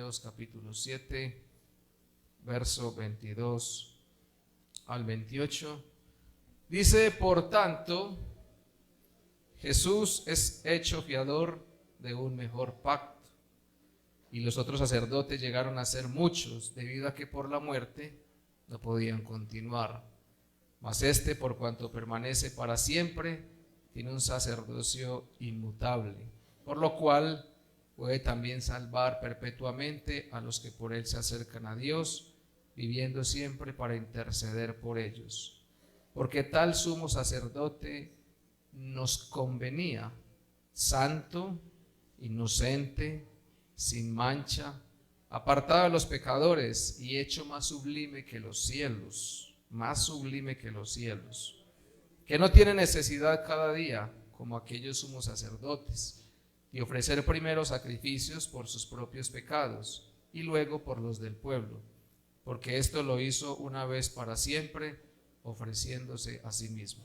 Hebreos capítulo 7, verso 22 al 28. Dice: por tanto, Jesús es hecho fiador de un mejor pacto, y los otros sacerdotes llegaron a ser muchos, debido a que por la muerte no podían continuar. Mas este, por cuanto permanece para siempre, tiene un sacerdocio inmutable, por lo cual puede también salvar perpetuamente a los que por él se acercan a Dios, viviendo siempre para interceder por ellos. Porque tal sumo sacerdote nos convenía, santo, inocente, sin mancha, apartado de los pecadores y hecho más sublime que los cielos, que no tiene necesidad cada día, como aquellos sumos sacerdotes, y ofrecer primero sacrificios por sus propios pecados y luego por los del pueblo, porque esto lo hizo una vez para siempre, ofreciéndose a sí mismo.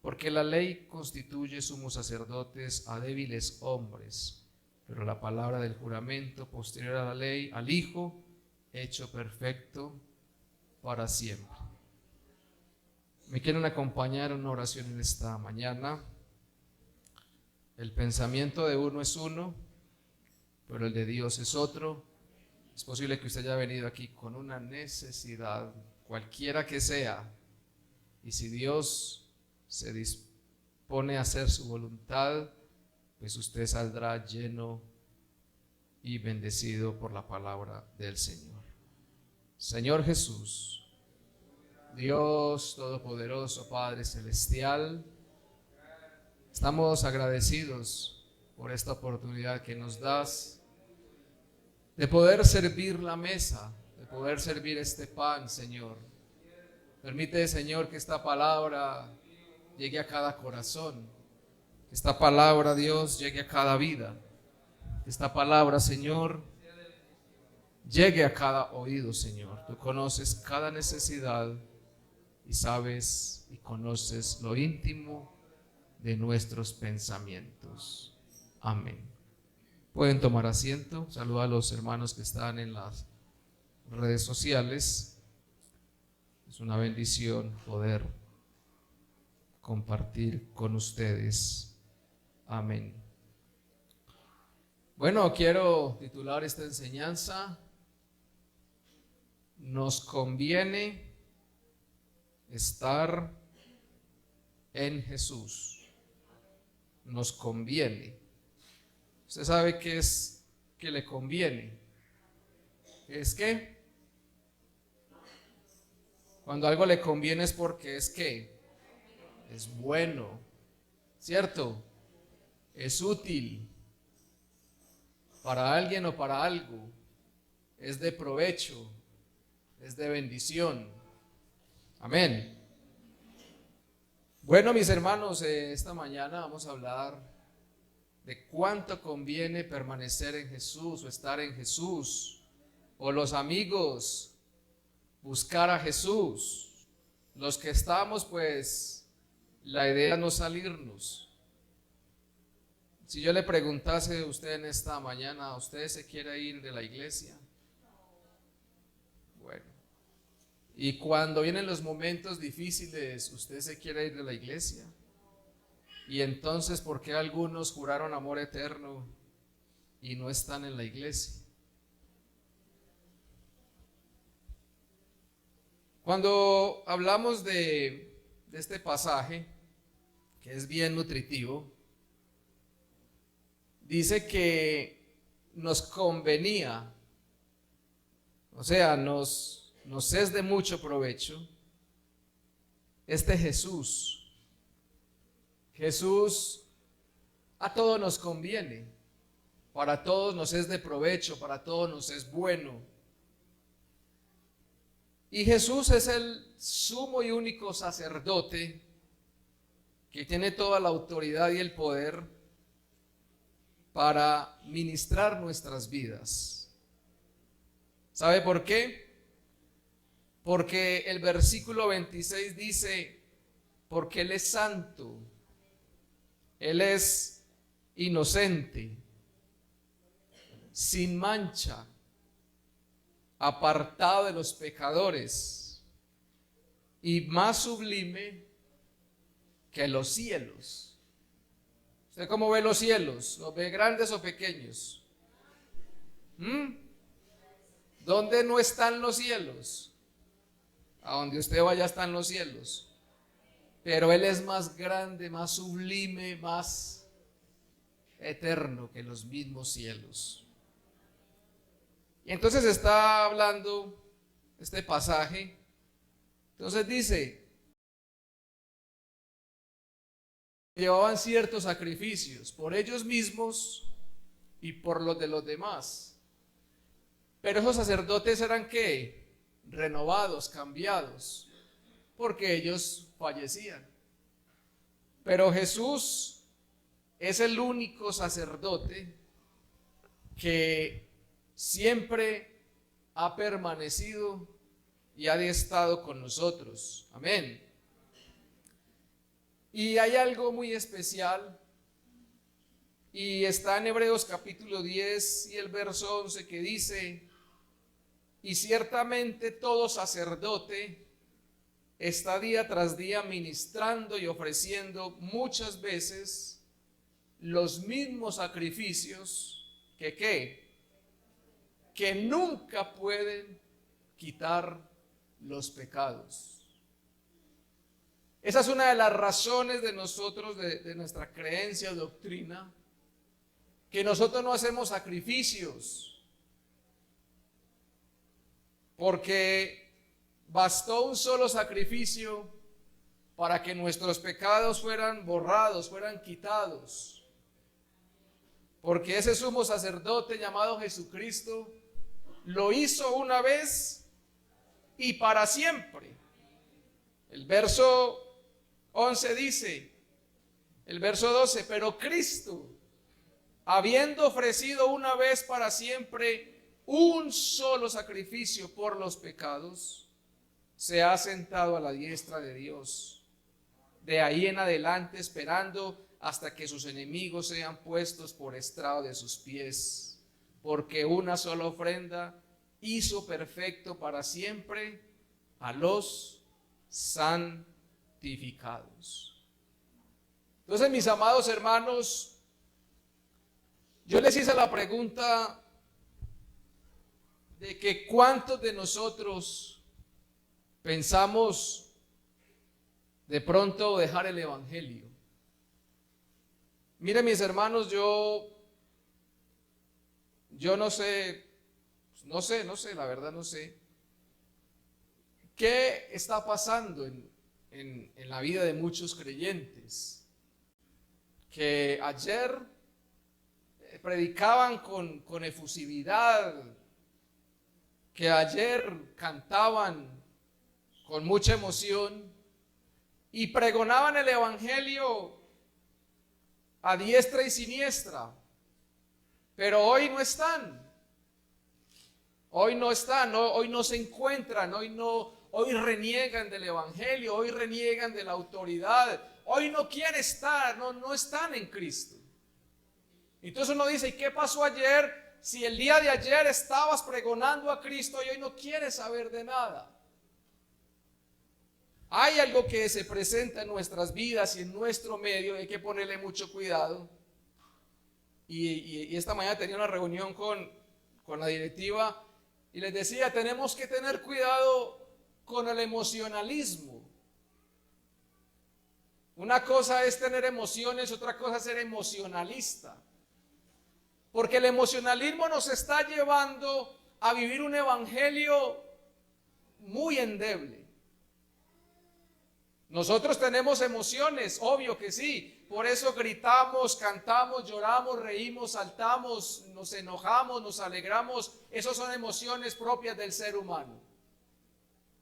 Porque la ley constituye sumos sacerdotes a débiles hombres, pero la palabra del juramento posterior a la ley, al Hijo, hecho perfecto para siempre. ¿Me quieren acompañar en una oración en esta mañana? El pensamiento de uno es uno, pero el de Dios es otro. Es posible que usted haya venido aquí con una necesidad, cualquiera que sea, y si Dios se dispone a hacer su voluntad, pues usted saldrá lleno y bendecido por la palabra del Señor. Señor Jesús, Dios Todopoderoso, Padre Celestial, estamos agradecidos por esta oportunidad que nos das de poder servir la mesa, de poder servir este pan, Señor. Permite, Señor, que esta palabra llegue a cada corazón, que esta palabra, Dios, llegue a cada vida, que esta palabra, Señor, llegue a cada oído, Señor. Tú conoces cada necesidad y sabes y conoces lo íntimo de nuestros pensamientos. Amén. Pueden tomar asiento. Saludo a los hermanos que están en las redes sociales. Es una bendición poder compartir con ustedes. Amén. Bueno, quiero titular esta enseñanza: nos conviene estar en Jesús. Nos conviene. ¿Usted sabe qué es que le conviene? ¿Es qué? Cuando algo le conviene es porque es que es bueno, ¿cierto? Es útil para alguien o para algo, es de provecho, es de bendición. Amén. Bueno, mis hermanos, esta mañana vamos a hablar de cuánto conviene permanecer en Jesús o estar en Jesús, o los amigos, buscar a Jesús. Los que estamos, pues, la idea es no salirnos. Si yo le preguntase a usted en esta mañana, ¿usted se quiere ir de la iglesia? Bueno, y cuando vienen los momentos difíciles, ¿usted se quiere ir de la iglesia? Y entonces, ¿por qué algunos juraron amor eterno y no están en la iglesia? Cuando hablamos de este pasaje, que es bien nutritivo, dice que nos convenía, o sea, nos es de mucho provecho este Jesús. Jesús a todos nos conviene, para todos nos es de provecho, para todos nos es bueno. Y Jesús es el sumo y único sacerdote que tiene toda la autoridad y el poder para ministrar nuestras vidas. ¿Sabe por qué? Porque el versículo 26 dice: porque Él es santo, Él es inocente, sin mancha, apartado de los pecadores y más sublime que los cielos. ¿Usted cómo ve los cielos? ¿Los ve grandes o pequeños? ¿Dónde no están los cielos? A donde usted vaya están los cielos. Pero Él es más grande, más sublime, más eterno que los mismos cielos. Y entonces está hablando este pasaje. Entonces dice, llevaban ciertos sacrificios por ellos mismos y por los de los demás. Pero esos sacerdotes eran ¿qué? Renovados, cambiados, porque ellos fallecían. Pero Jesús es el único sacerdote que siempre ha permanecido y ha estado con nosotros. Amén. Y hay algo muy especial, y está en Hebreos capítulo 10 y el verso 11 que dice: y ciertamente todo sacerdote está día tras día ministrando y ofreciendo muchas veces los mismos sacrificios que nunca pueden quitar los pecados. Esa es una de las razones de nosotros, de nuestra creencia, doctrina, que nosotros no hacemos sacrificios, porque bastó un solo sacrificio para que nuestros pecados fueran borrados, fueran quitados. Porque ese sumo sacerdote llamado Jesucristo lo hizo una vez y para siempre. El verso 11 dice, el verso 12, pero Cristo, habiendo ofrecido una vez para siempre un solo sacrificio por los pecados, se ha sentado a la diestra de Dios. De ahí en adelante esperando hasta que sus enemigos sean puestos por estrado de sus pies, porque una sola ofrenda hizo perfecto para siempre a los santificados. Entonces, mis amados hermanos, yo les hice la pregunta de que cuántos de nosotros pensamos de pronto dejar el evangelio. Miren, mis hermanos, yo no sé, la verdad no sé qué está pasando en la vida de muchos creyentes, que ayer predicaban con efusividad, que ayer cantaban con mucha emoción y pregonaban el evangelio a diestra y siniestra, pero hoy no están, hoy no se encuentran, hoy reniegan del evangelio, hoy reniegan de la autoridad, hoy no quieren estar, no están en Cristo. Entonces uno dice, ¿y qué pasó ayer? Si el día de ayer estabas pregonando a Cristo y hoy no quieres saber de nada. Hay algo que se presenta en nuestras vidas y en nuestro medio, hay que ponerle mucho cuidado. Y esta mañana tenía una reunión con la directiva y les decía, tenemos que tener cuidado con el emocionalismo. Una cosa es tener emociones, otra cosa es ser emocionalista. Porque el emocionalismo nos está llevando a vivir un evangelio muy endeble. Nosotros tenemos emociones, obvio que sí. Por eso gritamos, cantamos, lloramos, reímos, saltamos, nos enojamos, nos alegramos. Esas son emociones propias del ser humano.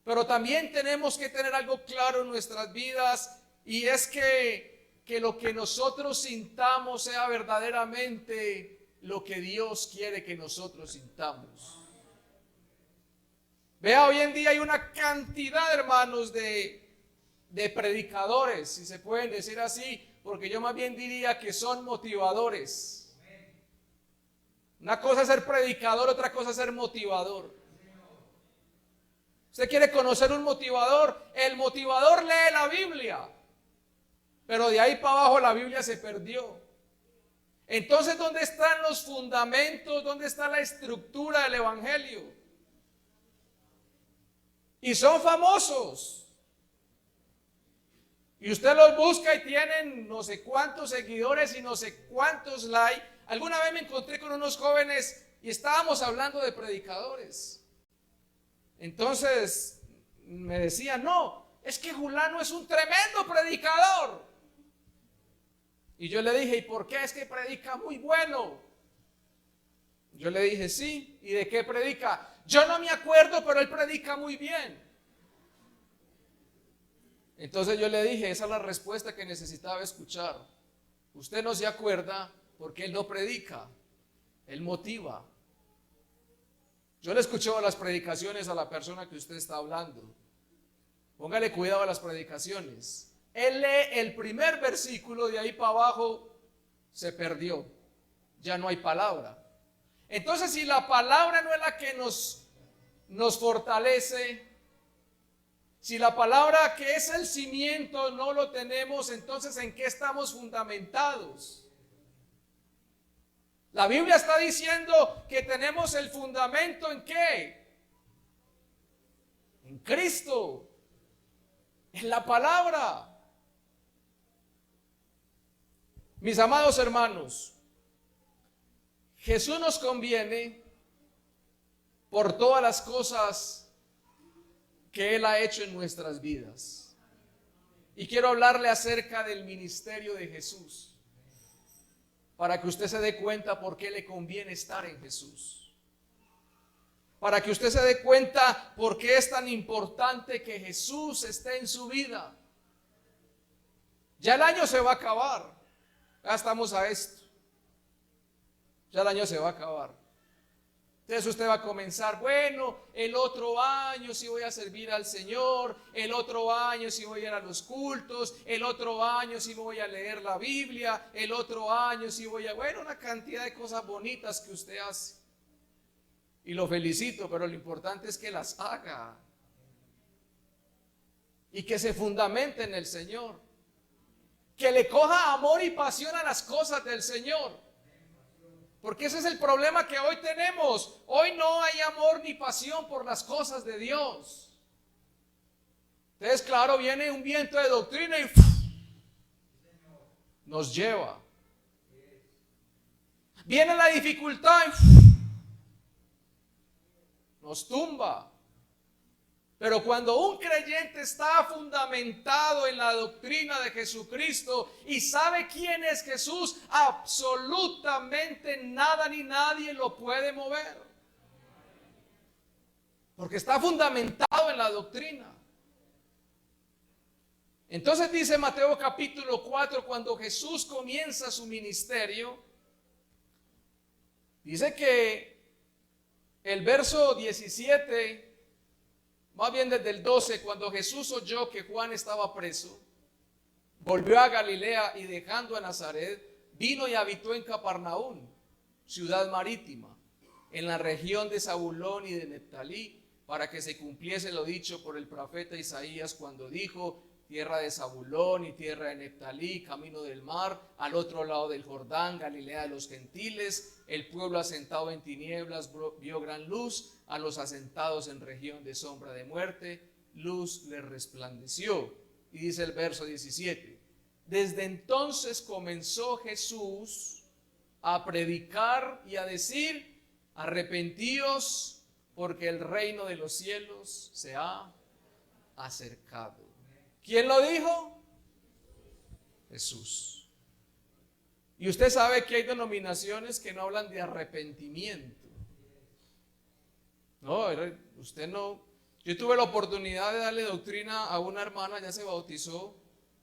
Pero también tenemos que tener algo claro en nuestras vidas, y es que lo que nosotros sintamos sea verdaderamente lo que Dios quiere que nosotros sintamos. Vea, hoy en día hay una cantidad, hermanos, de predicadores, si se pueden decir así, porque yo más bien diría que son motivadores. Una cosa es ser predicador, otra cosa es ser motivador. Usted quiere conocer un motivador, el motivador lee la Biblia, pero de ahí para abajo la Biblia se perdió. Entonces, ¿dónde están los fundamentos? ¿Dónde está la estructura del evangelio? Y son famosos. Y usted los busca y tienen no sé cuántos seguidores y no sé cuántos likes. Alguna vez me encontré con unos jóvenes y estábamos hablando de predicadores. Entonces me decían, no, es que Julano es un tremendo predicador. Y yo le dije, ¿y por qué? Es que predica muy bueno. Yo le dije, sí. ¿Y de qué predica? Yo no me acuerdo, pero él predica muy bien. Entonces yo le dije, esa es la respuesta que necesitaba escuchar. Usted no se acuerda porque él no predica, él motiva. Yo le escucho las predicaciones a la persona que usted está hablando. Póngale cuidado a las predicaciones. Él lee el primer versículo, de ahí para abajo se perdió. Ya no hay palabra. Entonces, si la palabra no es la que nos fortalece, si la palabra que es el cimiento no lo tenemos, entonces ¿en qué estamos fundamentados? La Biblia está diciendo que tenemos el fundamento ¿en qué? En Cristo, en la palabra. Mis amados hermanos, Jesús nos conviene por todas las cosas que Él ha hecho en nuestras vidas. Y quiero hablarle acerca del ministerio de Jesús, para que usted se dé cuenta por qué le conviene estar en Jesús. Para que usted se dé cuenta por qué es tan importante que Jesús esté en su vida. Ya el año se va a acabar. Ya estamos a esto. Ya el año se va a acabar. Entonces usted va a comenzar, bueno, el otro año sí voy a servir al Señor, el otro año sí voy a ir a los cultos, el otro año sí voy a leer la Biblia, el otro año sí voy a, bueno, una cantidad de cosas bonitas que usted hace. Y lo felicito, pero lo importante es que las haga y que se fundamente en el Señor, que le coja amor y pasión a las cosas del Señor. Porque ese es el problema que hoy tenemos. Hoy no hay amor ni pasión por las cosas de Dios. Entonces, claro, viene un viento de doctrina y nos lleva. Viene la dificultad y nos tumba. Pero cuando un creyente está fundamentado en la doctrina de Jesucristo y sabe quién es Jesús, absolutamente nada ni nadie lo puede mover. Porque está fundamentado en la doctrina. Entonces dice Mateo capítulo 4, cuando Jesús comienza su ministerio, dice que el verso 17... más bien desde el 12, cuando Jesús oyó que Juan estaba preso, volvió a Galilea y dejando a Nazaret, vino y habitó en Capernaum, ciudad marítima, en la región de Zabulón y de Neftalí, para que se cumpliese lo dicho por el profeta Isaías cuando dijo, tierra de Zabulón y tierra de Neftalí, camino del mar, al otro lado del Jordán, Galilea de los gentiles, el pueblo asentado en tinieblas vio gran luz, a los asentados en región de sombra de muerte, luz les resplandeció. Y dice el verso 17, desde entonces comenzó Jesús a predicar y a decir, arrepentíos porque el reino de los cielos se ha acercado. ¿Quién lo dijo? Jesús. Y usted sabe que hay denominaciones que no hablan de arrepentimiento. No, usted no. Yo tuve la oportunidad de darle doctrina a una hermana, ya se bautizó,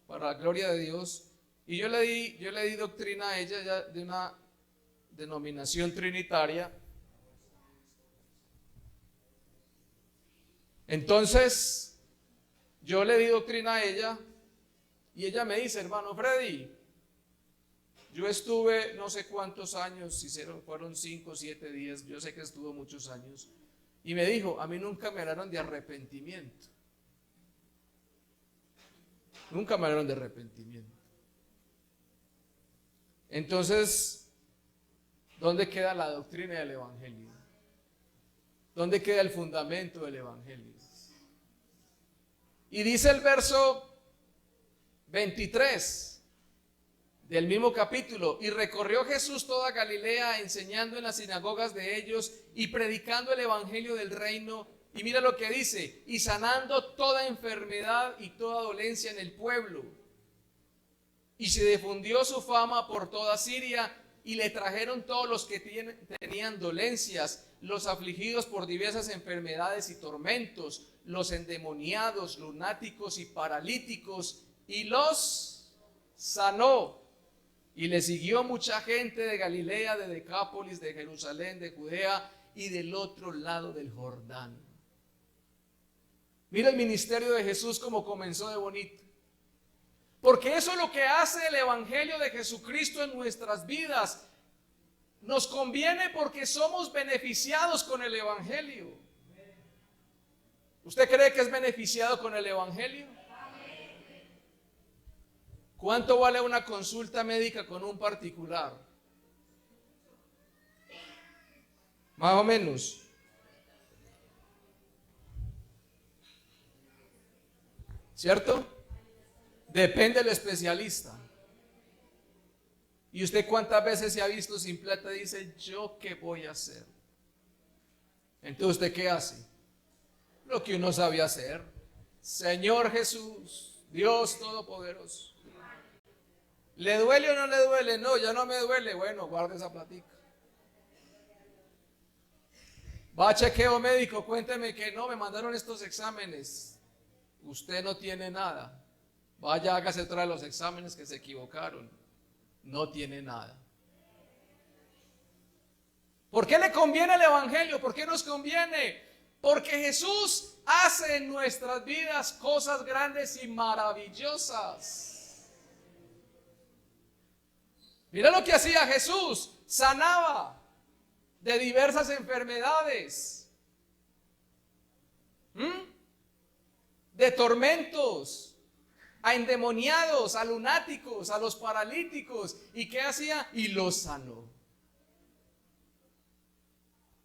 para la gloria de Dios. Y yo le di doctrina a ella ya de una denominación trinitaria. Entonces, yo le di doctrina a ella y ella me dice, hermano Freddy, yo estuve no sé cuántos años, si fueron 5 o 7 días, yo sé que estuvo muchos años. Y me dijo, a mí nunca me hablaron de arrepentimiento. Nunca me hablaron de arrepentimiento. Entonces, ¿dónde queda la doctrina del Evangelio? ¿Dónde queda el fundamento del Evangelio? Y dice el verso 23 del mismo capítulo: y recorrió Jesús toda Galilea, enseñando en las sinagogas de ellos y predicando el evangelio del reino. Y mira lo que dice: y sanando toda enfermedad y toda dolencia en el pueblo. Y se difundió su fama por toda Siria, y le trajeron todos los que tenían dolencias, los afligidos por diversas enfermedades y tormentos, los endemoniados, lunáticos y paralíticos, y los sanó. Y le siguió mucha gente de Galilea, de Decápolis, de Jerusalén, de Judea y del otro lado del Jordán. Mira el ministerio de Jesús como comenzó de bonito. Porque eso es lo que hace el Evangelio de Jesucristo en nuestras vidas. Nos conviene porque somos beneficiados con el Evangelio. ¿Usted cree que es beneficiado con el Evangelio? ¿Cuánto vale una consulta médica con un particular? Más o menos. ¿Cierto? Depende del especialista. ¿Y usted cuántas veces se ha visto sin plata y dice, yo qué voy a hacer? Entonces, ¿usted qué hace? Lo que uno sabe hacer. Señor Jesús, Dios Todopoderoso. ¿Le duele o no le duele? No, ya no me duele. Bueno, guarde esa platica. Va a chequeo médico, cuénteme que no, me mandaron estos exámenes. Usted no tiene nada. Vaya, hágase otra de los exámenes que se equivocaron. No tiene nada. ¿Por qué le conviene el Evangelio? ¿Por qué nos conviene? Porque Jesús hace en nuestras vidas cosas grandes y maravillosas. Mira lo que hacía Jesús: sanaba de diversas enfermedades, de tormentos, a endemoniados, a lunáticos, a los paralíticos. ¿Y qué hacía? Y los sanó.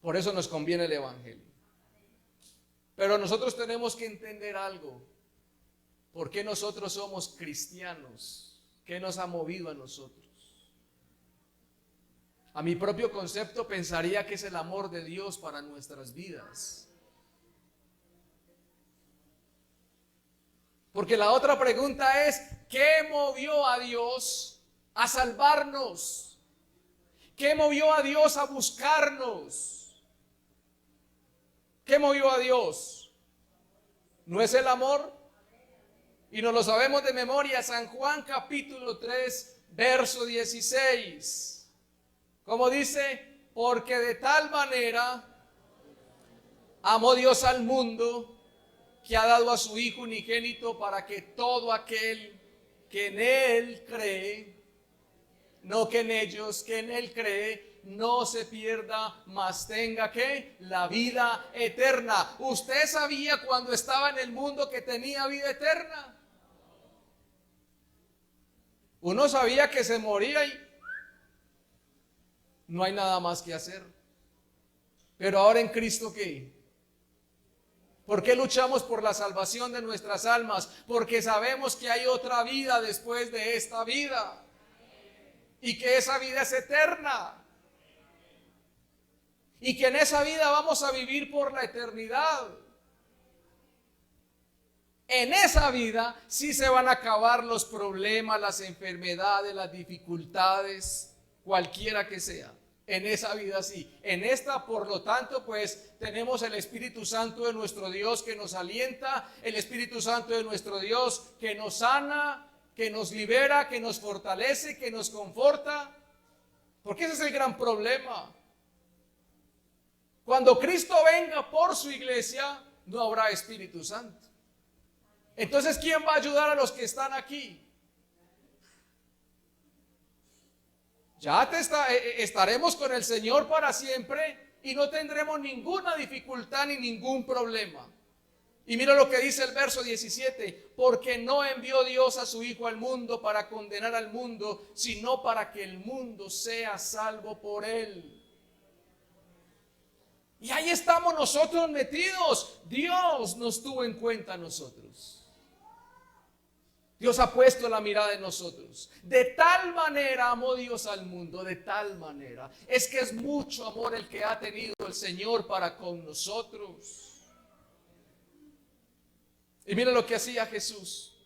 Por eso nos conviene el Evangelio. Pero nosotros tenemos que entender algo. ¿Por qué nosotros somos cristianos? ¿Qué nos ha movido a nosotros? A mi propio concepto pensaría que es el amor de Dios para nuestras vidas. Porque la otra pregunta es, ¿qué movió a Dios a salvarnos? ¿Qué movió a Dios a buscarnos? ¿Qué movió a Dios? ¿No es el amor? Y nos lo sabemos de memoria. San Juan capítulo 3, verso 16. Como dice, porque de tal manera amó Dios al mundo, que ha dado a su Hijo unigénito, para que todo aquel que en Él cree, no que en ellos, que en Él cree, no se pierda, mas tenga que la vida eterna. ¿Usted sabía cuando estaba en el mundo que tenía vida eterna? Uno sabía que se moría y no hay nada más que hacer. Pero ahora en Cristo, ¿qué? ¿Por qué luchamos por la salvación de nuestras almas? Porque sabemos que hay otra vida después de esta vida. Y que esa vida es eterna. Y que en esa vida vamos a vivir por la eternidad. En esa vida sí se van a acabar los problemas, las enfermedades, las dificultades, cualquiera que sea. En esa vida sí. En esta, por lo tanto, pues tenemos el Espíritu Santo de nuestro Dios que nos alienta, el Espíritu Santo de nuestro Dios que nos sana, que nos libera, que nos fortalece, que nos conforta. Porque ese es el gran problema. Cuando Cristo venga por su iglesia, no habrá Espíritu Santo. Entonces, ¿quién va a ayudar a los que están aquí? Ya estaremos con el Señor para siempre, y no tendremos ninguna dificultad ni ningún problema. Y mira lo que dice el verso 17, porque no envió Dios a su Hijo al mundo para condenar al mundo, sino para que el mundo sea salvo por él. Y ahí estamos nosotros metidos. Dios nos tuvo en cuenta a nosotros. Dios ha puesto la mirada en nosotros. De tal manera amó Dios al mundo, de tal manera. Es que es mucho amor el que ha tenido el Señor para con nosotros. Y mira lo que hacía Jesús.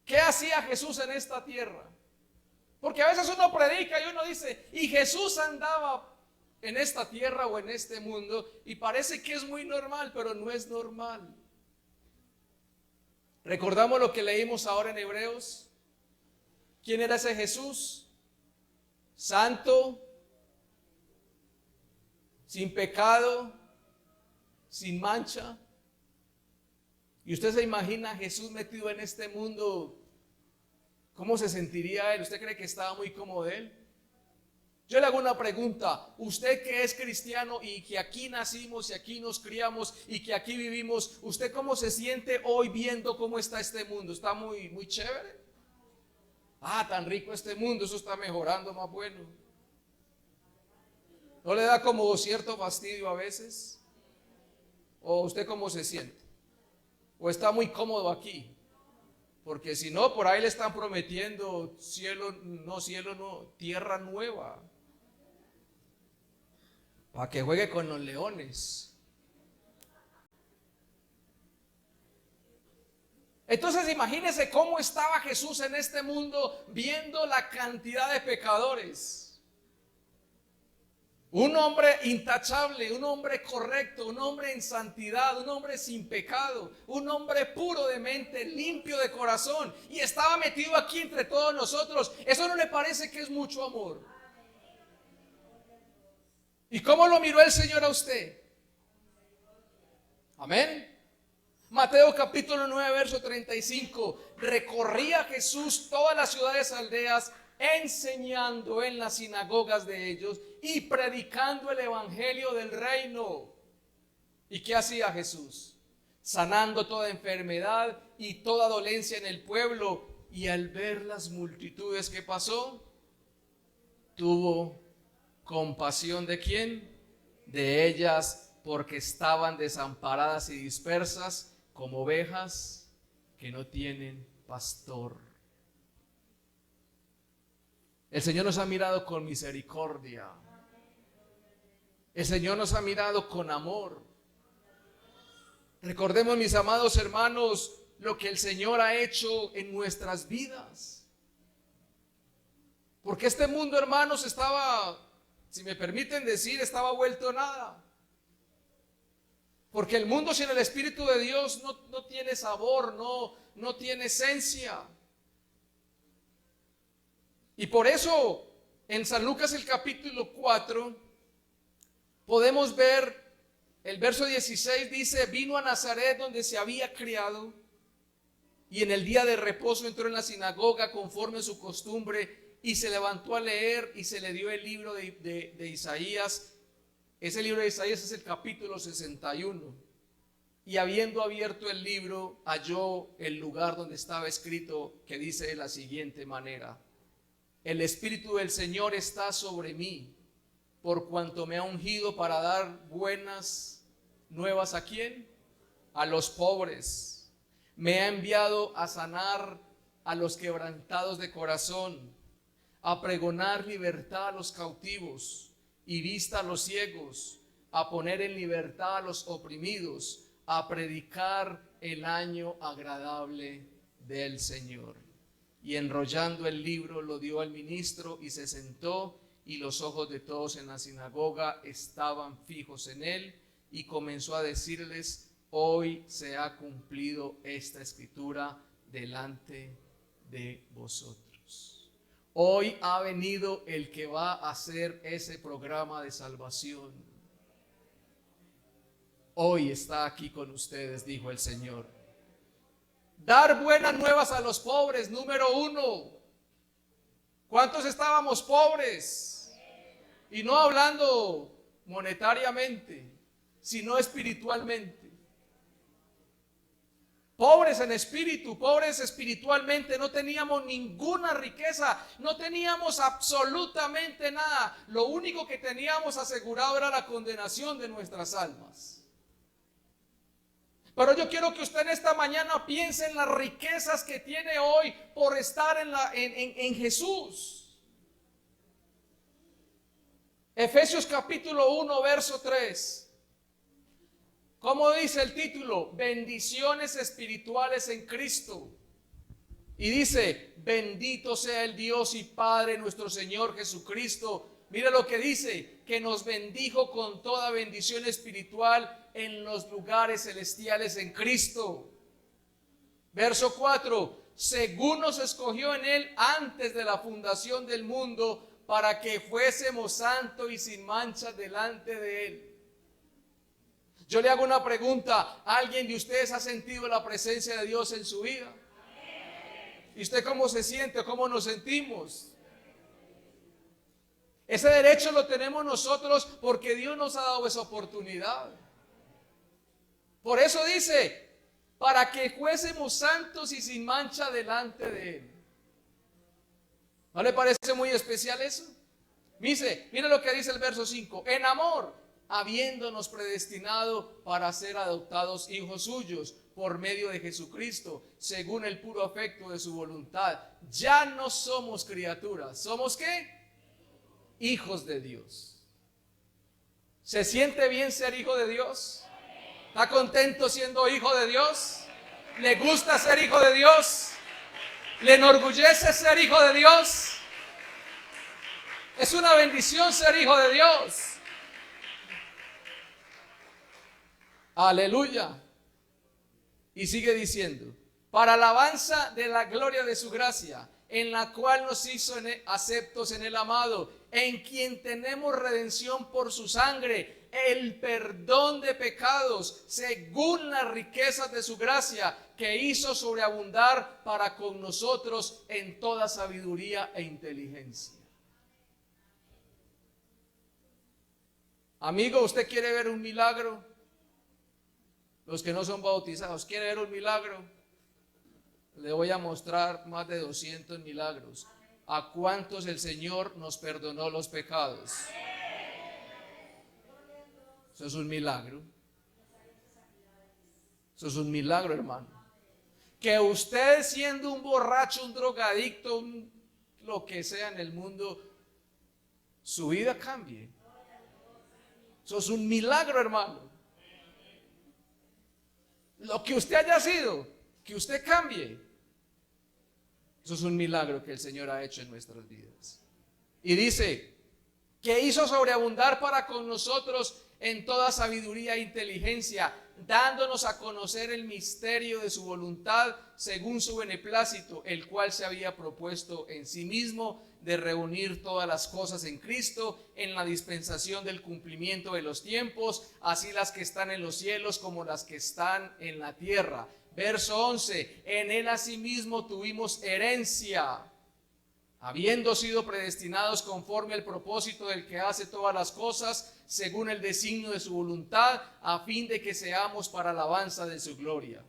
¿Qué hacía Jesús en esta tierra? Porque a veces uno predica y uno dice, y Jesús andaba en esta tierra o en este mundo, y parece que es muy normal, pero no es normal. ¿Recordamos lo que leímos ahora en Hebreos? ¿Quién era ese Jesús? Santo, sin pecado, sin mancha. Y usted se imagina a Jesús metido en este mundo, ¿cómo se sentiría él? ¿Usted cree que estaba muy cómodo él? Yo le hago una pregunta, usted que es cristiano y que aquí nacimos y aquí nos criamos y que aquí vivimos, ¿usted cómo se siente hoy viendo cómo está este mundo? ¿Está muy chévere? Ah, tan rico este mundo, eso está mejorando, más bueno. ¿No le da como cierto fastidio a veces? ¿O usted cómo se siente? ¿O está muy cómodo aquí? Porque si no, por ahí le están prometiendo cielo no, tierra nueva, para que juegue con los leones. Entonces imagínense cómo estaba Jesús en este mundo viendo la cantidad de pecadores. Un hombre intachable, un hombre correcto, un hombre en santidad, un hombre sin pecado, un hombre puro de mente, limpio de corazón, y estaba metido aquí entre todos nosotros. ¿Eso no le parece que es mucho amor? ¿Y cómo lo miró el Señor a usted? Amén. Mateo capítulo 9, verso 35. Recorría Jesús todas las ciudades, aldeas, enseñando en las sinagogas de ellos y predicando el evangelio del reino. ¿Y qué hacía Jesús? Sanando toda enfermedad y toda dolencia en el pueblo. Y al ver las multitudes, ¿qué pasó? Tuvo compasión ¿de quién? De ellas, porque estaban desamparadas y dispersas como ovejas que no tienen pastor. El Señor nos ha mirado con misericordia. El Señor nos ha mirado con amor. Recordemos, mis amados hermanos, lo que el Señor ha hecho en nuestras vidas. Porque este mundo, hermanos, estaba, si me permiten decir, estaba vuelto nada. Porque el mundo sin el Espíritu de Dios no tiene sabor, no tiene esencia. Y por eso en San Lucas el capítulo 4 podemos ver el verso 16, dice: vino a Nazaret donde se había criado, y en el día de reposo entró en la sinagoga conforme a su costumbre, y se levantó a leer, y se le dio el libro de Isaías. Ese libro de Isaías es el capítulo 61. Y habiendo abierto el libro, halló el lugar donde estaba escrito, que dice de la siguiente manera: el Espíritu del Señor está sobre mí, por cuanto me ha ungido para dar buenas nuevas. ¿A quién? A los pobres. Me ha enviado a sanar a los quebrantados de corazón, a pregonar libertad a los cautivos y vista a los ciegos, a poner en libertad a los oprimidos, a predicar el año agradable del Señor. Y enrollando el libro lo dio al ministro y se sentó, y los ojos de todos en la sinagoga estaban fijos en él, y comenzó a decirles: hoy se ha cumplido esta escritura delante de vosotros. Hoy ha venido el que va a hacer ese programa de salvación. Hoy está aquí con ustedes, dijo el Señor. Dar buenas nuevas a los pobres, número 1. ¿Cuántos estábamos pobres? Y no hablando monetariamente, sino espiritualmente. Pobres en espíritu, pobres espiritualmente, no teníamos ninguna riqueza, no teníamos absolutamente nada. Lo único que teníamos asegurado era la condenación de nuestras almas. Pero yo quiero que usted en esta mañana piense en las riquezas que tiene hoy por estar en Jesús. Efesios capítulo 1, verso 3. ¿Cómo dice el título? Bendiciones espirituales en Cristo. Y dice, bendito sea el Dios y Padre nuestro Señor Jesucristo. Mira lo que dice, que nos bendijo con toda bendición espiritual en los lugares celestiales en Cristo. Verso 4, según nos escogió en Él antes de la fundación del mundo, para que fuésemos santos y sin mancha delante de Él. Yo le hago una pregunta, ¿alguien de ustedes ha sentido la presencia de Dios en su vida? ¿Y usted cómo se siente? ¿Cómo nos sentimos? Ese derecho lo tenemos nosotros porque Dios nos ha dado esa oportunidad. Por eso dice, para que fuésemos santos y sin mancha delante de Él. ¿No le parece muy especial eso? Mire lo que dice el verso 5. En amor, habiéndonos predestinado para ser adoptados hijos suyos por medio de Jesucristo, según el puro afecto de su voluntad. Ya no somos criaturas. ¿Somos qué? Hijos de Dios. ¿Se siente bien ser hijo de Dios? ¿Está contento siendo hijo de Dios? ¿Le gusta ser hijo de Dios? ¿Le enorgullece ser hijo de Dios? Es una bendición ser hijo de Dios. Aleluya. Y sigue diciendo, para alabanza de la gloria de su gracia, en la cual nos hizo aceptos en el amado, en quien tenemos redención por su sangre, el perdón de pecados, según las riquezas de su gracia, que hizo sobreabundar para con nosotros en toda sabiduría e inteligencia. Amigo, ¿usted quiere ver un milagro? Los que no son bautizados, ¿quiere ver un milagro? Le voy a mostrar más de 200 milagros. ¿A cuántos el Señor nos perdonó los pecados? Eso es un milagro. Eso es un milagro, hermano. Que usted, siendo un borracho, un drogadicto, lo que sea en el mundo, su vida cambie. Eso es un milagro, hermano. Lo que usted haya sido, que usted cambie. Eso es un milagro que el Señor ha hecho en nuestras vidas. Y dice, que hizo sobreabundar para con nosotros en toda sabiduría e inteligencia, dándonos a conocer el misterio de su voluntad según su beneplácito, el cual se había propuesto en sí mismo de reunir todas las cosas en Cristo, en la dispensación del cumplimiento de los tiempos, así las que están en los cielos como las que están en la tierra. Verso 11, en Él asimismo tuvimos herencia, habiendo sido predestinados conforme al propósito del que hace todas las cosas, según el designio de su voluntad, a fin de que seamos para alabanza de su gloria.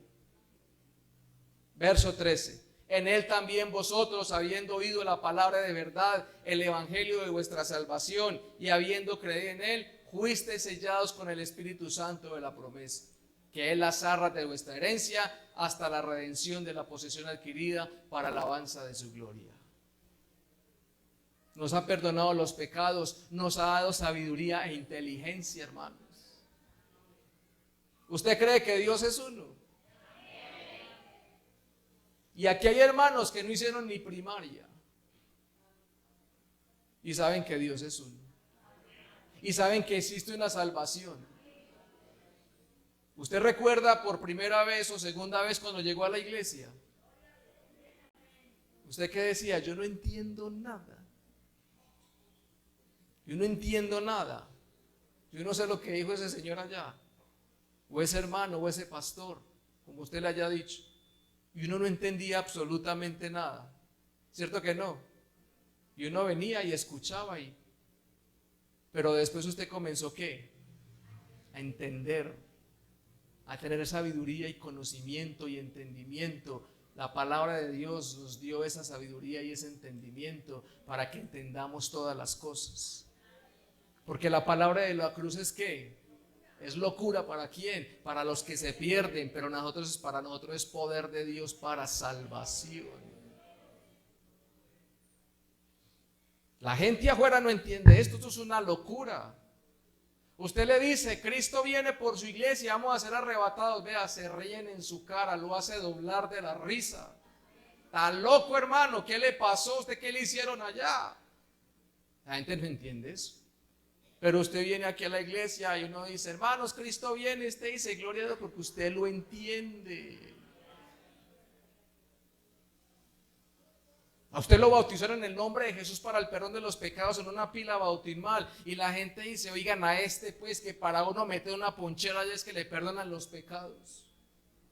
Verso 13, en Él también vosotros, habiendo oído la palabra de verdad, el evangelio de vuestra salvación, y habiendo creído en Él, fuisteis sellados con el Espíritu Santo de la promesa, que es las arras de vuestra herencia, hasta la redención de la posesión adquirida para alabanza de su gloria. Nos ha perdonado los pecados, nos ha dado sabiduría e inteligencia, hermanos. ¿Usted cree que Dios es uno? Y aquí hay hermanos que no hicieron ni primaria y saben que Dios es uno. Y saben que existe una salvación. ¿Usted recuerda por primera vez o segunda vez cuando llegó a la iglesia? ¿Usted qué decía? Yo no entiendo nada. Yo no entiendo nada. Yo no sé lo que dijo ese señor allá, o ese hermano, o ese pastor, como usted le haya dicho. Y uno no entendía absolutamente nada. ¿Cierto que no? Y uno venía y escuchaba y Pero después usted comenzó, ¿qué? A entender, a tener sabiduría y conocimiento y entendimiento. La palabra de Dios nos dio esa sabiduría y ese entendimiento para que entendamos todas las cosas. Porque la palabra de la cruz es ¿qué? Es locura. ¿Para quién? Para los que se pierden, pero para nosotros es poder de Dios para salvación. La gente afuera no entiende esto es una locura. Usted le dice, Cristo viene por su iglesia, vamos a ser arrebatados. Vea, se ríen en su cara, lo hace doblar de la risa. Está loco, hermano, ¿qué le pasó a usted? ¿Qué le hicieron allá? La gente no entiende eso. Pero usted viene aquí a la iglesia y uno dice, hermanos, Cristo viene. Usted dice, gloria a Dios, porque usted lo entiende. A usted lo bautizaron en el nombre de Jesús para el perdón de los pecados en una pila bautismal. Y la gente dice, oigan a pues que para uno meter una ponchera ya es que le perdonan los pecados.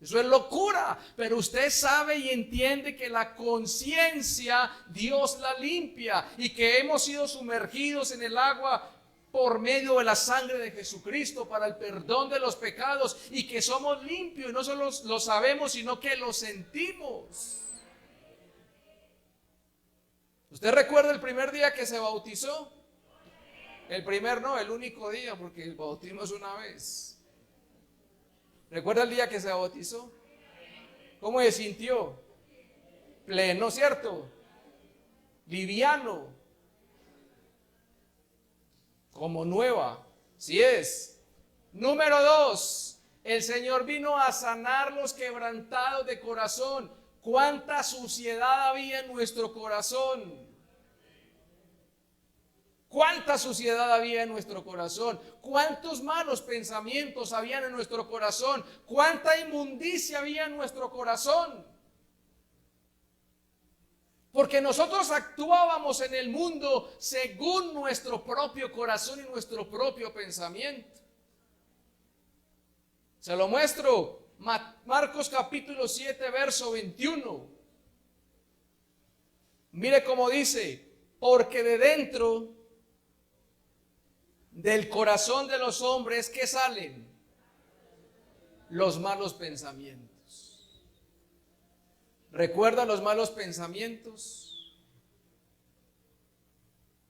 Eso es locura. Pero usted sabe y entiende que la conciencia Dios la limpia. Y que hemos sido sumergidos en el agua por medio de la sangre de Jesucristo para el perdón de los pecados. Y que somos limpios. Y no solo lo sabemos, sino que lo sentimos. ¿Usted recuerda el primer día que se bautizó? El único día, porque el bautismo es una vez. ¿Recuerda el día que se bautizó? ¿Cómo se sintió? Pleno, ¿cierto? Liviano. Como nueva. Sí es. Número 2. El Señor vino a sanar los quebrantados de corazón. ¿Cuánta suciedad había en nuestro corazón? ¿Cuánta suciedad había en nuestro corazón? ¿Cuántos malos pensamientos habían en nuestro corazón? ¿Cuánta inmundicia había en nuestro corazón? Porque nosotros actuábamos en el mundo según nuestro propio corazón y nuestro propio pensamiento. Se lo muestro. Marcos capítulo 7, verso 21. Mire cómo dice, porque de dentro del corazón de los hombres, ¿qué salen? Los malos pensamientos. ¿Recuerda los malos pensamientos?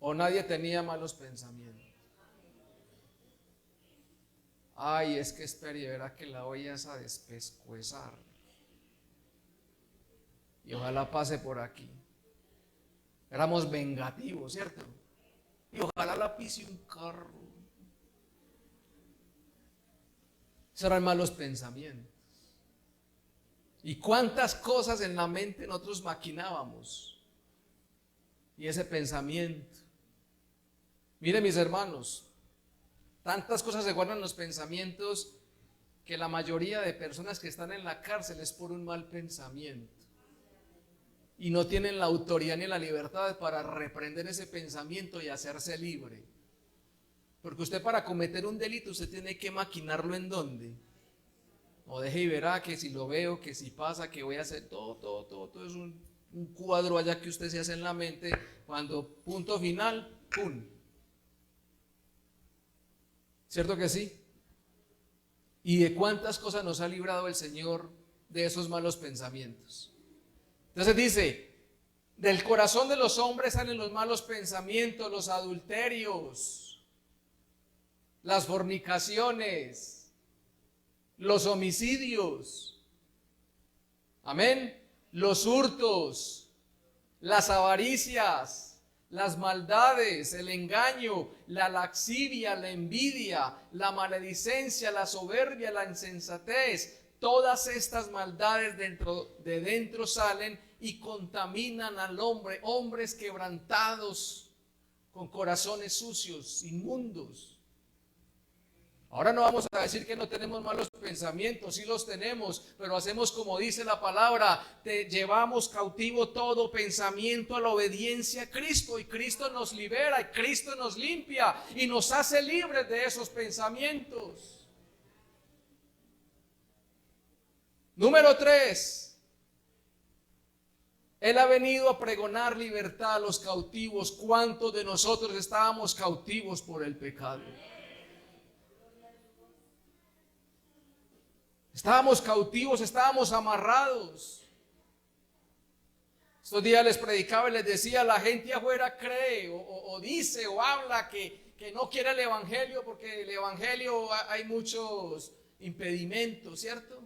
¿O nadie tenía malos pensamientos? Ay, es que espere y verá que la voy a despescuezar. Y ojalá pase por aquí. Éramos vengativos, ¿cierto? Y ojalá la pise un carro. Esos eran malos pensamientos. Y cuántas cosas en la mente nosotros maquinábamos. Y ese pensamiento. Mire, mis hermanos, tantas cosas se guardan en los pensamientos que la mayoría de personas que están en la cárcel es por un mal pensamiento. Y no tienen la autoridad ni la libertad para reprender ese pensamiento y hacerse libre. Porque usted para cometer un delito usted tiene que maquinarlo ¿en dónde? O deje y verá que si lo veo, que si pasa, que voy a hacer todo es un cuadro allá que usted se hace en la mente. Cuando punto final, ¡pum! ¿Cierto que sí? ¿Y de cuántas cosas nos ha librado el Señor de esos malos pensamientos? Entonces dice, del corazón de los hombres salen los malos pensamientos, los adulterios, las fornicaciones, los homicidios, amén, los hurtos, las avaricias, las maldades, el engaño, la lascivia, la envidia, la maledicencia, la soberbia, la insensatez. Todas estas maldades de dentro salen y contaminan al hombre. Hombres quebrantados, con corazones sucios, inmundos. Ahora no vamos a decir que no tenemos malos pensamientos, sí los tenemos, pero hacemos como dice la palabra, te llevamos cautivo todo pensamiento a la obediencia a Cristo, y Cristo nos libera, y Cristo nos limpia, y nos hace libres de esos pensamientos. Número 3, Él ha venido a pregonar libertad a los cautivos. ¿Cuántos de nosotros estábamos cautivos por el pecado? Estábamos cautivos, estábamos amarrados. Estos días les predicaba y les decía, la gente afuera cree o dice o habla que no quiere el evangelio porque el evangelio hay muchos impedimentos, ¿cierto?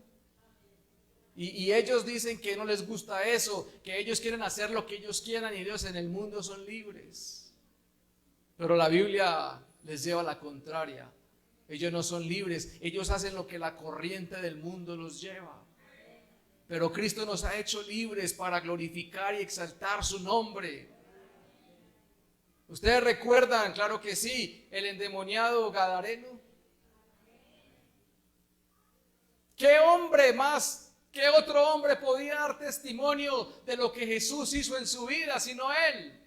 Y ellos dicen que no les gusta eso, que ellos quieren hacer lo que ellos quieran y ellos en el mundo son libres. Pero la Biblia les lleva a la contraria. Ellos no son libres, ellos hacen lo que la corriente del mundo los lleva. Pero Cristo nos ha hecho libres para glorificar y exaltar su nombre. ¿Ustedes recuerdan? Claro que sí, el endemoniado gadareno. ¿Qué hombre más, qué otro hombre podía dar testimonio de lo que Jesús hizo en su vida sino él?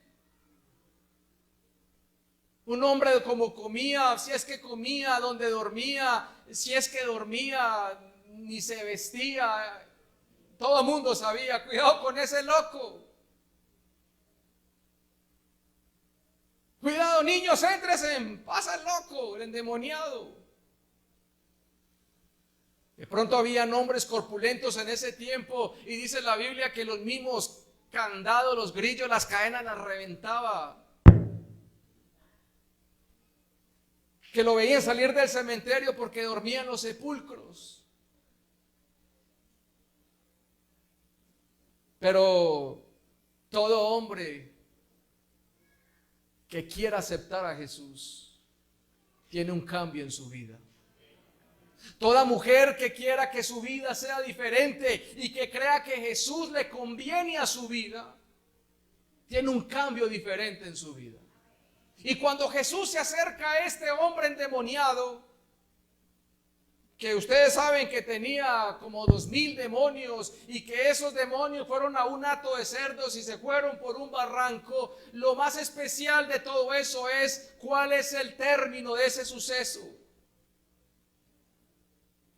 Un hombre como comía, si es que comía, donde dormía, si es que dormía, ni se vestía. Todo el mundo sabía, cuidado con ese loco. Cuidado, niños, éntresen, pasa el loco, el endemoniado. De pronto había hombres corpulentos en ese tiempo y dice la Biblia que los mismos candados, los grillos, las cadenas las reventaba. Que lo veían salir del cementerio porque dormía en los sepulcros. Pero todo hombre que quiera aceptar a Jesús tiene un cambio en su vida. Toda mujer que quiera que su vida sea diferente y que crea que Jesús le conviene a su vida, tiene un cambio diferente en su vida. Y cuando Jesús se acerca a este hombre endemoniado, que ustedes saben que tenía como 2000 demonios y que esos demonios fueron a un hato de cerdos y se fueron por un barranco, lo más especial de todo eso es cuál es el término de ese suceso.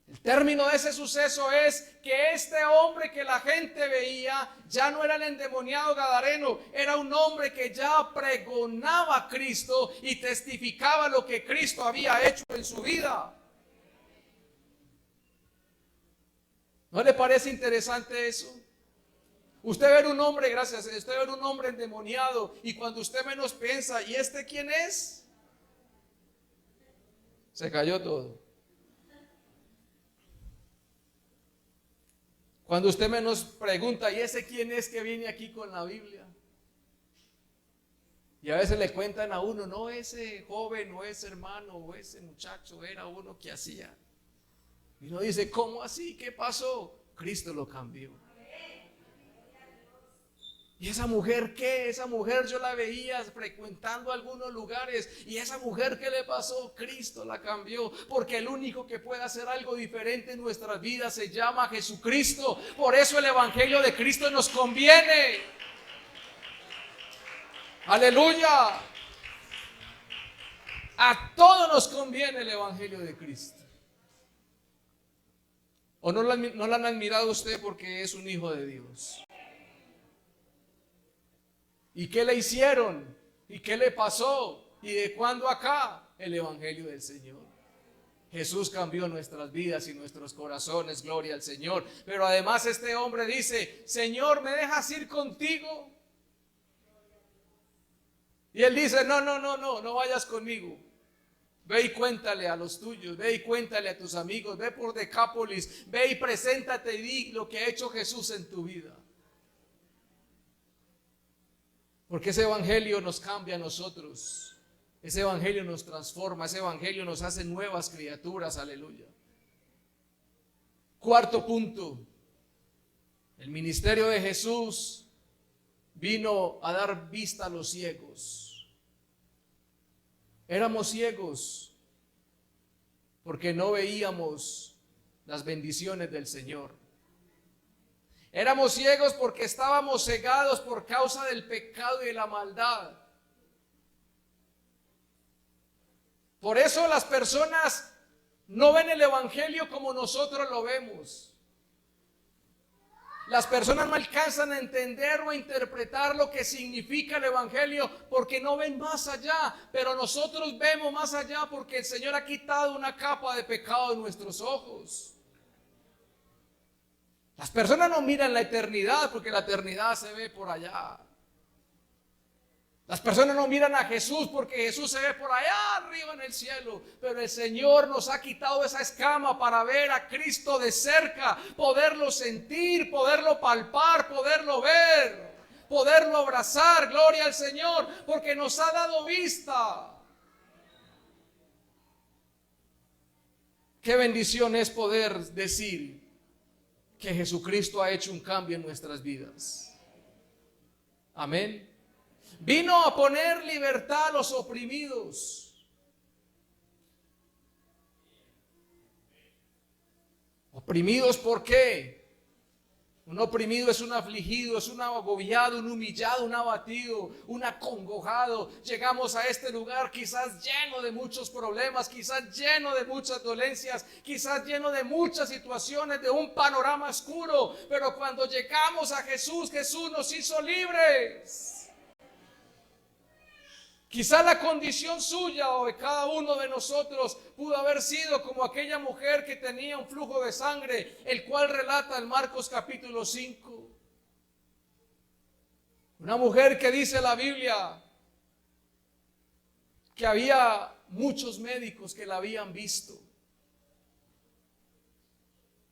El término de ese suceso es que este hombre que la gente veía ya no era el endemoniado gadareno, era un hombre que ya pregonaba a Cristo y testificaba lo que Cristo había hecho en su vida. ¿No le parece interesante eso? Usted ver un hombre, gracias, usted ver un hombre endemoniado y cuando usted menos piensa, ¿y este quién es? Se cayó todo. Cuando usted menos pregunta, ¿y ese quién es que viene aquí con la Biblia? Y a veces le cuentan a uno, no, ese joven o ese hermano o ese muchacho era uno que hacía. Y uno dice, ¿cómo así? ¿Qué pasó? Cristo lo cambió. ¿Y esa mujer qué? Esa mujer yo la veía frecuentando algunos lugares. ¿Y esa mujer qué le pasó? Cristo la cambió. Porque el único que puede hacer algo diferente en nuestras vidas se llama Jesucristo. Por eso el evangelio de Cristo nos conviene. Aleluya. A todos nos conviene el evangelio de Cristo. ¿O no la han admirado usted porque es un hijo de Dios? ¿Y qué le hicieron? ¿Y qué le pasó? ¿Y de cuándo acá? El evangelio del Señor. Jesús cambió nuestras vidas y nuestros corazones, gloria al Señor. Pero además este hombre dice, Señor, ¿me dejas ir contigo? Y él dice, no vayas conmigo. Ve y cuéntale a los tuyos, ve y cuéntale a tus amigos, ve por Decápolis, ve y preséntate y di lo que ha hecho Jesús en tu vida. Porque ese evangelio nos cambia a nosotros, ese evangelio nos transforma, ese evangelio nos hace nuevas criaturas, aleluya. Cuarto punto, el ministerio de Jesús vino a dar vista a los ciegos. Éramos ciegos porque no veíamos las bendiciones del Señor. Éramos ciegos porque estábamos cegados por causa del pecado y de la maldad. Por eso las personas no ven el evangelio como nosotros lo vemos. Las personas no alcanzan a entender o a interpretar lo que significa el Evangelio porque no ven más allá, pero nosotros vemos más allá porque el Señor ha quitado una capa de pecado de nuestros ojos. Las personas no miran la eternidad porque la eternidad se ve por allá. Las personas no miran a Jesús porque Jesús se ve por allá arriba en el cielo, pero el Señor nos ha quitado esa escama para ver a Cristo de cerca, poderlo sentir, poderlo palpar, poderlo ver, poderlo abrazar. Gloria al Señor, porque nos ha dado vista. Qué bendición es poder decir que Jesucristo ha hecho un cambio en nuestras vidas. Amén. Vino a poner libertad a los oprimidos. ¿Oprimidos por qué? Un oprimido es un afligido, es un agobiado, un humillado, un abatido, un acongojado. Llegamos a este lugar quizás lleno de muchos problemas, quizás lleno de muchas dolencias, quizás lleno de muchas situaciones, de un panorama oscuro. Pero cuando llegamos a Jesús, Jesús nos hizo libres. Quizá la condición suya o de cada uno de nosotros pudo haber sido como aquella mujer que tenía un flujo de sangre, el cual relata en Marcos capítulo 5. Una mujer que dice la Biblia que había muchos médicos que la habían visto.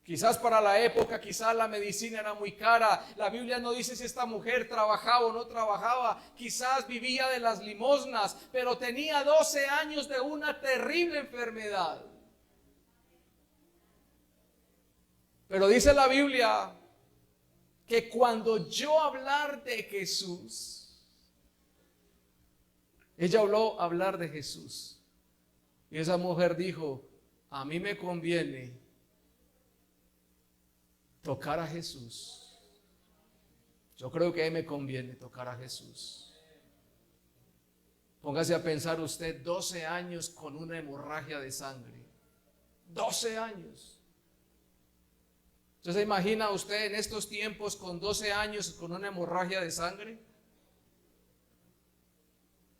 Quizás para la época, quizás la medicina era muy cara. La Biblia no dice si esta mujer trabajaba o no trabajaba. Quizás vivía de las limosnas, pero tenía 12 años de una terrible enfermedad. Pero dice la Biblia que cuando oyó hablar de Jesús, ella habló hablar de Jesús. Y esa mujer dijo, a mí me conviene tocar a Jesús. Yo creo que a mí me conviene tocar a Jesús. Póngase a pensar usted, 12 años con una hemorragia de sangre. 12 años. ¿Usted se imagina usted en estos tiempos con 12 años con una hemorragia de sangre?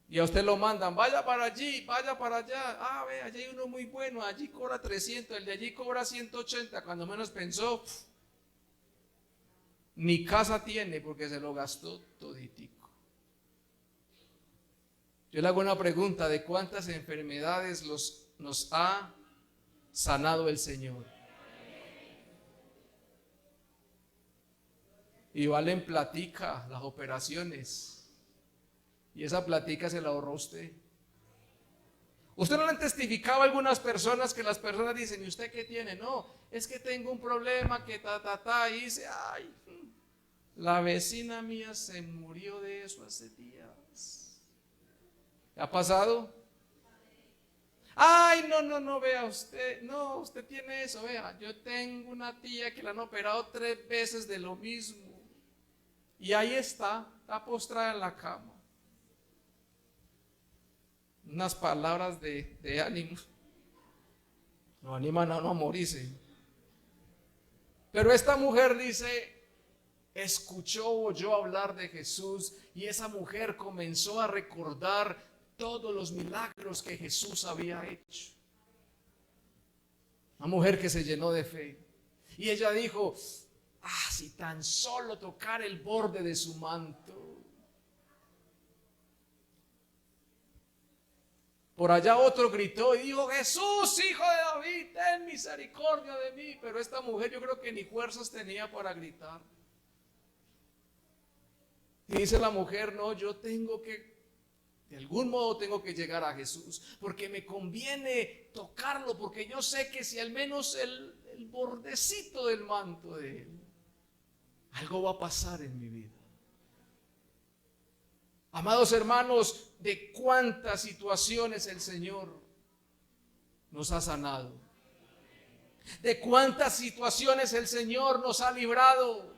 Y a usted lo mandan, vaya para allí, vaya para allá. Ah, ve, allí hay uno muy bueno, allí cobra 300, el de allí cobra 180. Cuando menos pensó, ni casa tiene porque se lo gastó toditico. Yo le hago una pregunta, ¿de cuántas enfermedades nos ha sanado el Señor? Y valen platica las operaciones. Y esa platica se la ahorró usted. ¿Usted no le han testificado a algunas personas que las personas dicen, ¿y usted qué tiene? No, es que tengo un problema que y dice, ay, la vecina mía se murió de eso hace días. ¿Ha pasado? Ay, no, vea usted, no, usted tiene eso, vea, yo tengo una tía que la han operado 3 veces de lo mismo. Y ahí está postrada en la cama. Unas palabras de ánimo. No animan a uno a morirse. Pero esta mujer dice, oyó hablar de Jesús y esa mujer comenzó a recordar todos los milagros que Jesús había hecho. Una mujer que se llenó de fe. Y ella dijo, si tan solo tocar el borde de su manto. Por allá otro gritó y dijo, Jesús, hijo de David, ten misericordia de mí. Pero esta mujer yo creo que ni fuerzas tenía para gritar. Y dice la mujer, no, yo tengo que, de algún modo tengo que llegar a Jesús, porque me conviene tocarlo, porque yo sé que si al menos el bordecito del manto de él, algo va a pasar en mi vida. Amados hermanos, de cuántas situaciones el Señor nos ha sanado, de cuántas situaciones el Señor nos ha librado,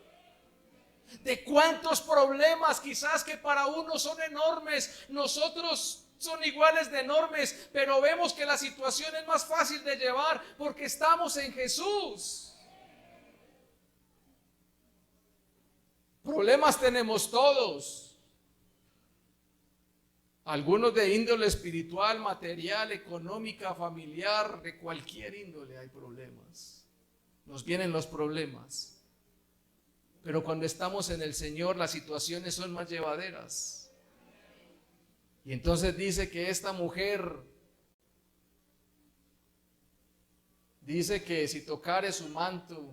de cuántos problemas quizás que para unos son enormes, nosotros son iguales de enormes, pero vemos que la situación es más fácil de llevar porque estamos en Jesús. Problemas tenemos todos. Algunos de índole espiritual, material, económica, familiar, de cualquier índole hay problemas. Nos vienen los problemas. Pero cuando estamos en el Señor, las situaciones son más llevaderas. Y entonces dice que esta mujer dice que si tocare su manto,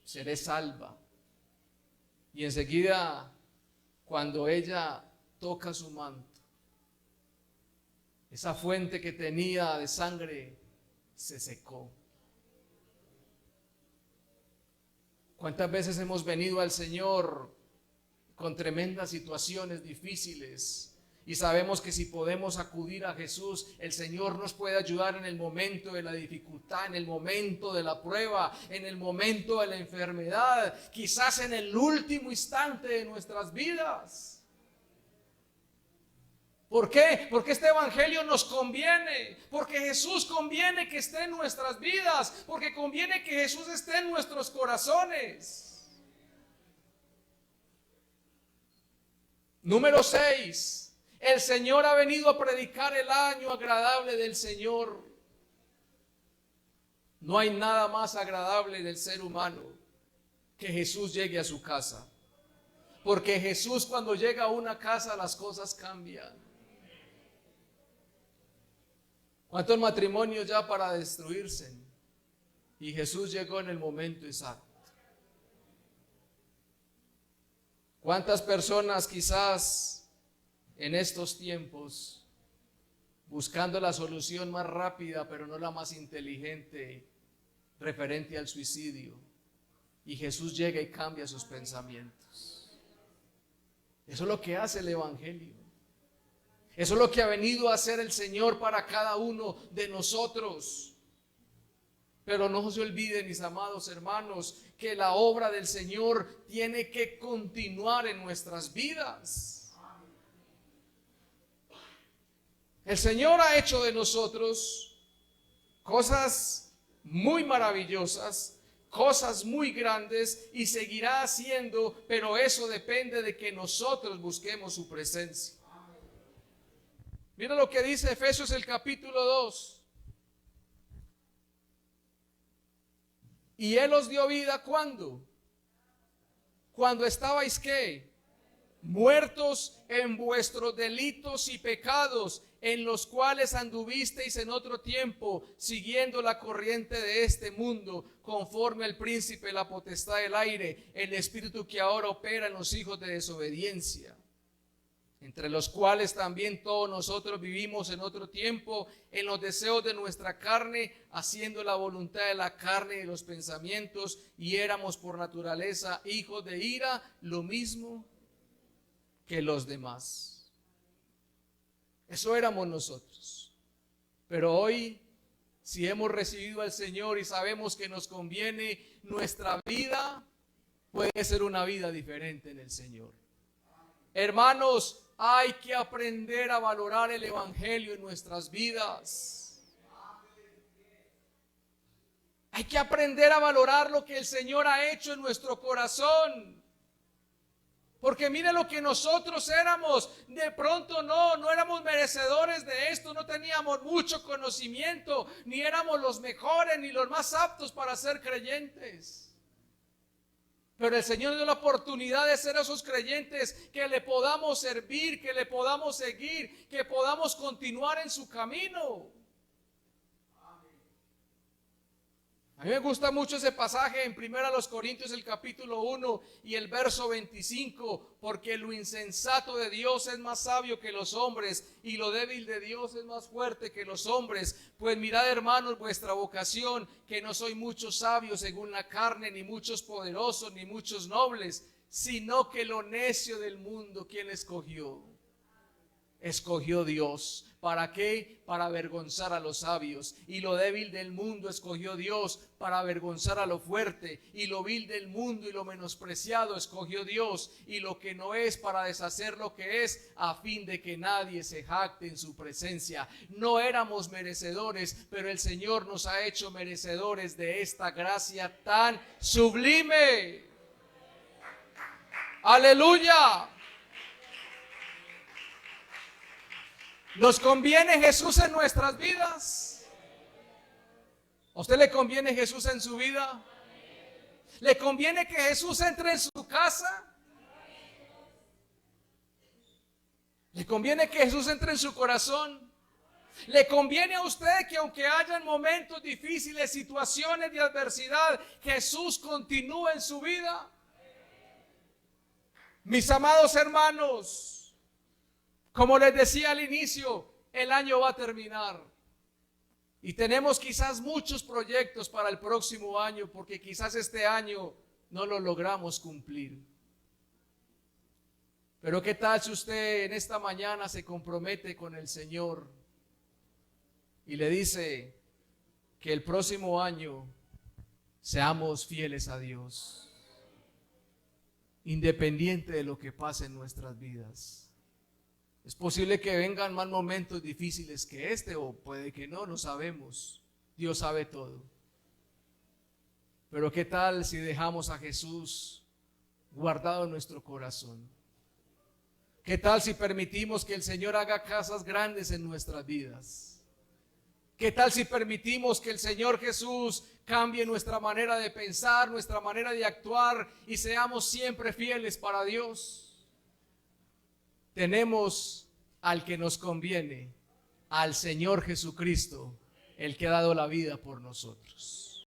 seré salva. Y enseguida, cuando ella toca su manto, esa fuente que tenía de sangre se secó. ¿Cuántas veces hemos venido al Señor con tremendas situaciones difíciles? Y sabemos que si podemos acudir a Jesús, el Señor nos puede ayudar en el momento de la dificultad, en el momento de la prueba, en el momento de la enfermedad, quizás en el último instante de nuestras vidas. ¿Por qué? Porque este evangelio nos conviene, porque Jesús conviene que esté en nuestras vidas, porque conviene que Jesús esté en nuestros corazones. Número 6. El Señor ha venido a predicar el año agradable del Señor. No hay nada más agradable del ser humano que Jesús llegue a su casa. Porque Jesús, cuando llega a una casa, las cosas cambian. ¿Cuántos matrimonios ya para destruirse? Y Jesús llegó en el momento exacto. ¿Cuántas personas quizás en estos tiempos buscando la solución más rápida, pero no la más inteligente, referente al suicidio? Y Jesús llega y cambia sus pensamientos. Eso es lo que hace el evangelio. Eso es lo que ha venido a hacer el Señor para cada uno de nosotros. Pero no se olviden, mis amados hermanos, que la obra del Señor tiene que continuar en nuestras vidas. El Señor ha hecho de nosotros cosas muy maravillosas, cosas muy grandes, y seguirá haciendo, pero eso depende de que nosotros busquemos su presencia. Mira lo que dice Efesios el capítulo 2. Y Él os dio vida, ¿cuándo? Cuando estabais, ¿qué? Muertos en vuestros delitos y pecados, en los cuales anduvisteis en otro tiempo, siguiendo la corriente de este mundo, conforme al príncipe de la potestad del aire, el espíritu que ahora opera en los hijos de desobediencia, entre los cuales también todos nosotros vivimos en otro tiempo, en los deseos de nuestra carne, haciendo la voluntad de la carne y de los pensamientos, y éramos por naturaleza hijos de ira, lo mismo que los demás. Eso éramos nosotros. Pero hoy, si hemos recibido al Señor y sabemos que nos conviene, nuestra vida puede ser una vida diferente en el Señor. Hermanos, hay que aprender a valorar el evangelio en nuestras vidas. Hay que aprender a valorar lo que el Señor ha hecho en nuestro corazón. Porque mire lo que nosotros éramos. De pronto no éramos merecedores de esto, no teníamos mucho conocimiento, ni éramos los mejores ni los más aptos para ser creyentes. Pero el Señor nos dio la oportunidad de ser esos creyentes que le podamos servir, que le podamos seguir, que podamos continuar en su camino. A mí me gusta mucho ese pasaje en 1 Corintios el capítulo 1 y el verso 25, porque lo insensato de Dios es más sabio que los hombres y lo débil de Dios es más fuerte que los hombres. Pues mirad, hermanos, vuestra vocación, que no soy muchos sabios según la carne, ni muchos poderosos, ni muchos nobles, sino que lo necio del mundo, ¿quién escogió? Escogió Dios. ¿Para qué? Para avergonzar a los sabios. Y lo débil del mundo escogió Dios para avergonzar a lo fuerte. Y lo vil del mundo y lo menospreciado escogió Dios. Y lo que no es para deshacer lo que es, a fin de que nadie se jacte en su presencia. No éramos merecedores, pero el Señor nos ha hecho merecedores de esta gracia tan sublime. Aleluya. ¿Nos conviene Jesús en nuestras vidas? ¿A usted le conviene Jesús en su vida? ¿Le conviene que Jesús entre en su casa? ¿Le conviene que Jesús entre en su corazón? ¿Le conviene a usted que aunque hayan momentos difíciles, situaciones de adversidad, Jesús continúe en su vida? Mis amados hermanos, como les decía al inicio, el año va a terminar. Y tenemos quizás muchos proyectos para el próximo año, porque quizás este año no lo logramos cumplir. Pero ¿qué tal si usted en esta mañana se compromete con el Señor y le dice que el próximo año seamos fieles a Dios, independiente de lo que pase en nuestras vidas? Es posible que vengan más momentos difíciles que este, o puede que no, no sabemos. Dios sabe todo. Pero ¿qué tal si dejamos a Jesús guardado en nuestro corazón? ¿Qué tal si permitimos que el Señor haga cosas grandes en nuestras vidas? ¿Qué tal si permitimos que el Señor Jesús cambie nuestra manera de pensar, nuestra manera de actuar y seamos siempre fieles para Dios? Tenemos al que nos conviene, al Señor Jesucristo, el que ha dado la vida por nosotros.